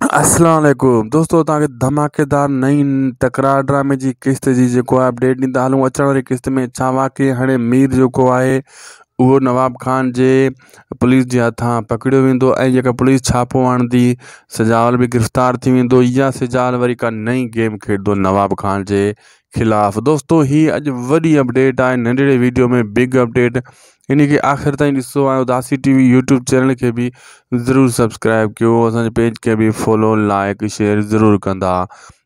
अस्सलाम वालेकुम दोस्तों, तव्हांखे धमाकेदार नई तकरार ड्रामे जी क़िस्त जी जेको आहे अपडेट ॾींदा हलूं। अचण वारी क़िस्त में छा वाक़ई हाणे मीर जेको आहे उहो नवाब खान जे पुलिस जे हथां पकड़ियो वेंदो ऐं जेका पुलिस छापो हणंदी सिजावल बि गिरफ़्तार थी वेंदो, या सिजावल वरी का नई गेम खेॾंदो नवाब खान जे ख़िलाफ़। दोस्तों, ही अॼु वॾी अपडेट आहे, नंढड़े वीडियो में बिग अपडेट। इन खे आख़िर ताईं ॾिसो ऐं उदासी टीवी यूट्यूब चैनल खे बि ज़रूरु सब्सक्राइब कयो, असांजे पेज के भी फॉलो लाइक शेयर ज़रूर कंदा।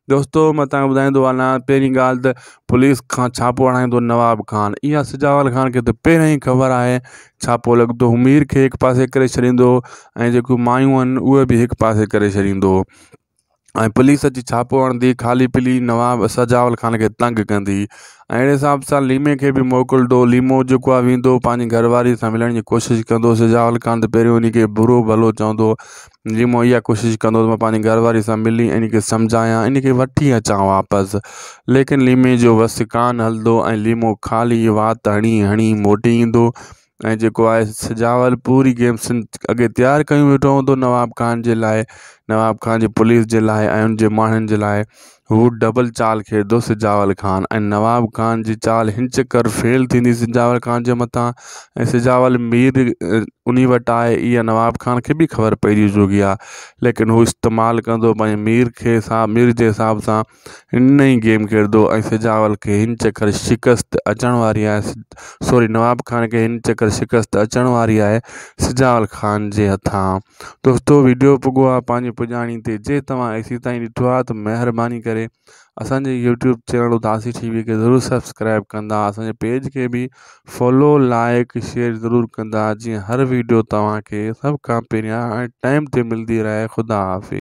दोस्तों, मैं तव्हांखे ॿुधाईंदो हलां, पहिरीं ॻाल्हि त पुलिस खां छापो हणाईंदो नवाब खान, इहा सिजावल खान खे त पहिरियों ई ख़बर आहे। छापो लॻंदो मीर खे हिकु पासे करे छॾींदो ऐं जेको मायूं आहिनि उहे बि हिकु पासे करे छॾींदो ऐं पुलिस अची छापो हणंदी, ख़ाली पीली नवाब सिजावल खान खे तंग कंदी। ऐं अहिड़े हिसाब सां लीमे खे बि मोकिलंदो। लीमो जेको आहे वेंदो पंहिंजी घरवारी सां मिलण जी कोशिशि कंदो। सिजावल खान त पहिरियों इन खे बुरो भलो चवंदो। लीमो इहा कोशिशि कंदो त मां पंहिंजी घरवारी सां मिली इन खे सम्झायां, इन खे वठी अचां वापसि, लेकिन लीमे जो वस कान हलंदो ऐं लीमो ख़ाली वात हणी हणी मोटी ईंदो। ऐं जेको आहे सिजावल पूरी गेम अॻे तयारु कयूं वेठो हूंदो नवाब खान जे लाइ, नवाब खान जी पुलिस जे लाइ ऐं उनजे माण्हुनि जे लाइ। हू डबल चाल खेॾंदो सिजावल खान, ऐं नवाब खान जी चाल हिंच कर फेल थींदी सिजावल खान जे मथां। ऐं सिजावल मीर उन वटि आहे, इहा नवाब खान खे बि ख़बर पइजी चुकी आहे, लेकिन हू इस्तेमालु कंदो पंहिंजे मीर जे हिसाब सां नई गेम खेॾंदो ऐं सिजावल खे हिन चकर शिकस्त अचण वारी आहे। सॉरी, नवाब खान खे हिन चकर शिकस्त अचण वारी आहे सिजावल खान जे हथां। दोस्तों, वीडियो पुॻो आहे पंहिंजी पुॼाणी ते। जे तव्हां एसी ताईं ॾिठो आहे त महिरबानी करे असांजे यूट्यूब चैनल उदासी टीवी खे ज़रूरु सब्सक्राइब कंदा, असांजे पेज खे बि फॉलो लाइक शेयर ज़रूरु कंदा, जीअं हर वीडियो तव्हांखे सभ खां पहिरियां ऐं टाइम ते मिलंदी रहे। ख़ुदा हाफ़िज़।